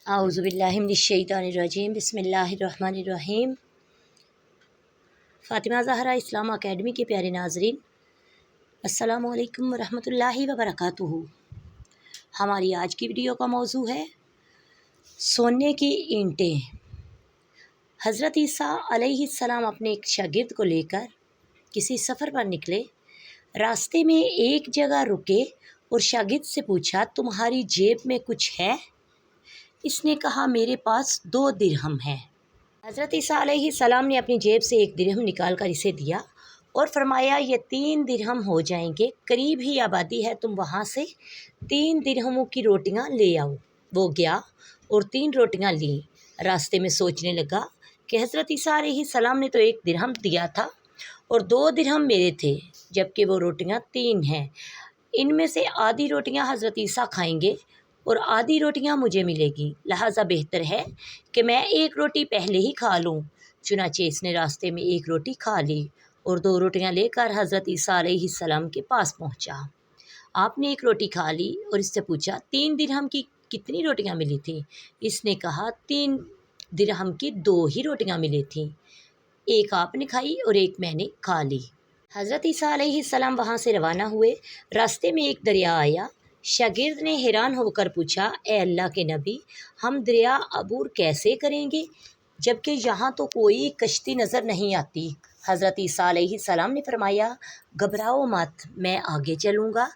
आऊज़ुबिल्लाहिमिनश्शैतानिर्रजीम बिस्मिल्लाहिर्रहमानिर्रहीम। फ़ातिमा ज़हरा इस्लाम अकेडमी के प्यारे नाज़रीन, अस्सलामु अलैकुम वरहमतुल्लाहि वबरकातुहू। हमारी आज की वीडियो का मौजू है सोने की ईंटें। हज़रत ईसा अलैहिस्सलाम अपने एक शागिर्द को लेकर किसी सफ़र पर निकले। रास्ते में एक जगह रुके और शागिर्द से पूछा, तुम्हारी जेब में कुछ है? इसने कहा, मेरे पास 2 दिरहम है। हज़रत ईसा अलैहिस्सलाम ने अपनी जेब से 1 दिरहम निकाल कर इसे दिया और फरमाया, ये 3 दिरहम हो जाएंगे, करीब ही आबादी है, तुम वहाँ से 3 दिरहमों की रोटियां ले आओ। वो गया और 3 रोटियां लीं। रास्ते में सोचने लगा कि हज़रत ईसा अलैहिस्सलाम ने तो 1 दिरहम दिया था और 2 दिरहम मेरे थे, जबकि वो रोटियां 3 हैं। इनमें से आधी रोटियां हज़रत ईसा खाएंगे और आधी रोटियां मुझे मिलेगी, लिहाजा बेहतर है कि मैं 1 रोटी पहले ही खा लूँ। चुनाचे इसने रास्ते में 1 रोटी खा ली और 2 रोटियां लेकर हज़रत ईसा अलैहिस्सलाम के पास पहुँचा। आपने 1 रोटी खा ली और इससे पूछा, 3 दिरहम की कितनी रोटियां मिली थी? इसने कहा, 3 दिरहम की 2 ही रोटियां मिली थीं, 1 आपने खाई और 1 मैंने खा ली। हज़रत ईसा अलैहिस्सलाम वहाँ से रवाना हुए। रास्ते में एक दरिया आया। शागिर्द ने हैरान होकर पूछा, ए अल्लाह के नबी, हम दरिया अबूर कैसे करेंगे, जबकि यहाँ तो कोई कश्ती नज़र नहीं आती? हज़रत ईसा अलैहिस्सलाम ने फरमाया, घबराओ मत, मैं आगे चलूँगा,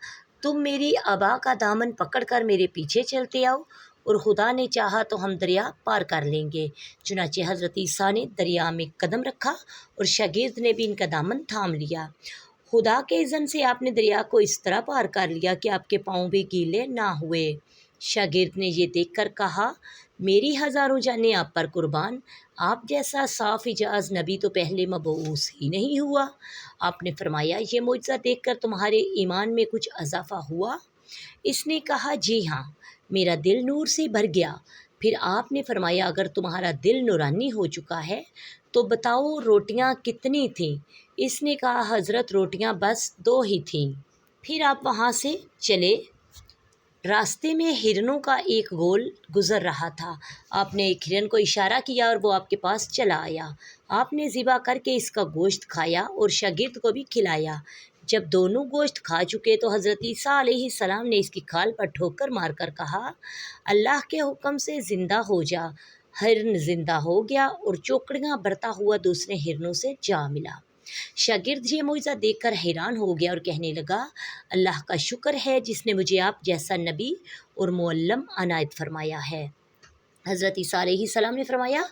तुम मेरी अबा का दामन पकड़कर मेरे पीछे चलते आओ और खुदा ने चाहा तो हम दरिया पार कर लेंगे। चुनाचे हज़रत ईसा ने दरिया में कदम रखा और शागिर्द ने भी इनका दामन थाम लिया। खुदा के इज़्न से आपने दरिया को इस तरह पार कर लिया कि आपके पाँव भी गीले ना हुए। शागिर्द ने ये देखकर कहा, मेरी हज़ारों जानें आप पर कुर्बान, आप जैसा साफ़ इजाज़ नबी तो पहले मबऊस ही नहीं हुआ। आपने फरमाया, ये मुआजिज़ा देखकर तुम्हारे ईमान में कुछ इजाफ़ा हुआ? इसने कहा, जी हाँ, मेरा दिल नूर से भर गया। फिर आपने फरमाया, अगर तुम्हारा दिल नूरानी हो चुका है तो बताओ रोटियां कितनी थीं? इसने कहा, हज़रत रोटियां बस 2 ही थीं। फिर आप वहाँ से चले। रास्ते में हिरनों का एक गोल गुज़र रहा था। आपने एक हिरन को इशारा किया और वो आपके पास चला आया। आपने ज़िबा करके इसका गोश्त खाया और शागिर्द को भी खिलाया। जब दोनों गोश्त खा चुके तो हज़रत ईसा अलैहिस्सलाम ने इसकी खाल पर ठोकर मारकर कहा, अल्लाह के हुक्म से ज़िंदा हो जा। हिरन ज़िंदा हो गया और चौकड़ियाँ बरता हुआ दूसरे हिरनों से जा मिला। शागिर्द ये मुआजिज़ा देखकर हैरान हो गया और कहने लगा, अल्लाह का शुक्र है जिसने मुझे आप जैसा नबी और मुअल्लम अनायत फरमाया है। हज़रत ईसा अलैहिस्सलाम ने फरमाया,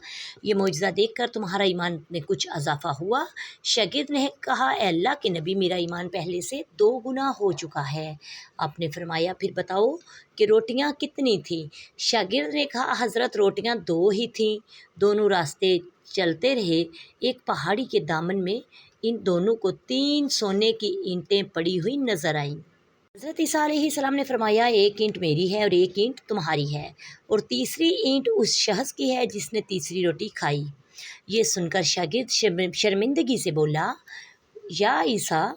ये मुआजिज़ा देखकर तुम्हारा ईमान में कुछ इजाफ़ा हुआ? शागिर्द ने कहा, ए अल्लाह के नबी, मेरा ईमान पहले से 2 गुना हो चुका है। आपने फरमाया, फिर बताओ कि रोटियां कितनी थीं? शागिर्द ने कहा, हज़रत रोटियां 2 ही थीं। दोनों रास्ते चलते रहे। एक पहाड़ी के दामन में इन दोनों को 3 सोने की ईंटें पड़ी हुई नज़र आईं। हज़रत ईसा अलैहिस्सलाम ने फरमाया, 1 ईंट मेरी है और 1 ईंट तुम्हारी है और तीसरी ईंट उस शख्स की है जिसने तीसरी रोटी खाई। ये सुनकर शागिर्द शर्मिंदगी से बोला, या ईसा,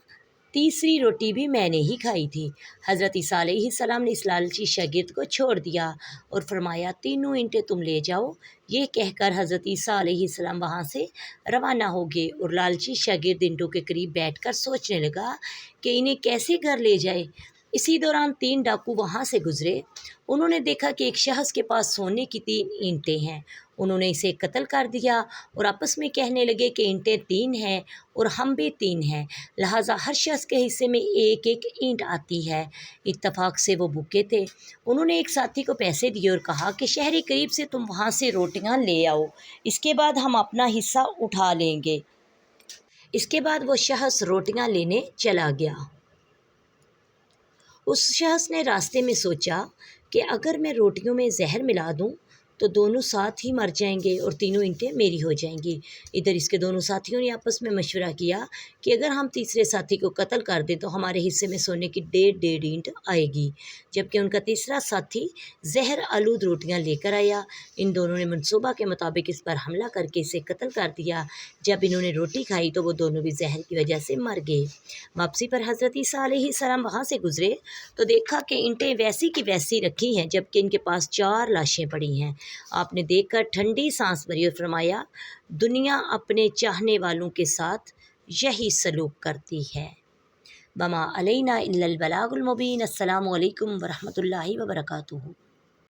तीसरी रोटी भी मैंने ही खाई थी। हज़रत ईसा अलैहिस्सलाम ने इस लालची शागिर्द को छोड़ दिया और फरमाया, 3 ईंटें तुम ले जाओ। ये कहकर हज़रत ईसा अलैहिस्सलाम वहाँ से रवाना हो गए और लालची शागिर्द ईंटों के करीब बैठकर सोचने लगा कि इन्हें कैसे घर ले जाए। इसी दौरान 3 डाकू वहाँ से गुजरे। उन्होंने देखा कि एक शख्स के पास सोने की 3 ईंटें हैं। उन्होंने इसे कत्ल कर दिया और आपस में कहने लगे कि ईंटें 3 हैं और हम भी 3 हैं, लिहाजा हर शख्स के हिस्से में 1-1 ईंट आती है। इत्तफाक से वो भूखे थे। उन्होंने एक साथी को पैसे दिए और कहा कि शहरी करीब से तुम वहाँ से रोटियां ले आओ, इसके बाद हम अपना हिस्सा उठा लेंगे। इसके बाद वो शख्स रोटियां लेने चला गया। उस शख्स ने रास्ते में सोचा कि अगर मैं रोटियों में जहर मिला दूं तो दोनों साथ ही मर जाएंगे और 3 ईंटें मेरी हो जाएंगी। इधर इसके दोनों साथियों ने आपस में मशवरा किया कि अगर हम तीसरे साथी को कत्ल कर दें तो हमारे हिस्से में सोने की 1.5 ईंट आएगी, जबकि उनका तीसरा साथी जहर आलूद रोटियां लेकर आया। इन दोनों ने मनसूबा के मुताबिक इस पर हमला करके इसे कत्ल कर दिया। जब इन्होंने रोटी खाई तो वो दोनों भी जहर की वजह से मर गए। वापसी पर हज़रत ईसा अलैहिस्सलाम वहाँ से गुजरे तो देखा कि ईंटें वैसी की वैसी रखी हैं, जबकि इनके पास 4 लाशें पड़ी हैं। آپ نے دیکھ کر ٹھنڈی سانس بھری اور فرمایا دنیا اپنے چاہنے والوں کے ساتھ یہی سلوک کرتی ہے۔ وما علینا الا البلاغ المبین۔ السلام علیکم ورحمۃ اللہ وبرکاتہ۔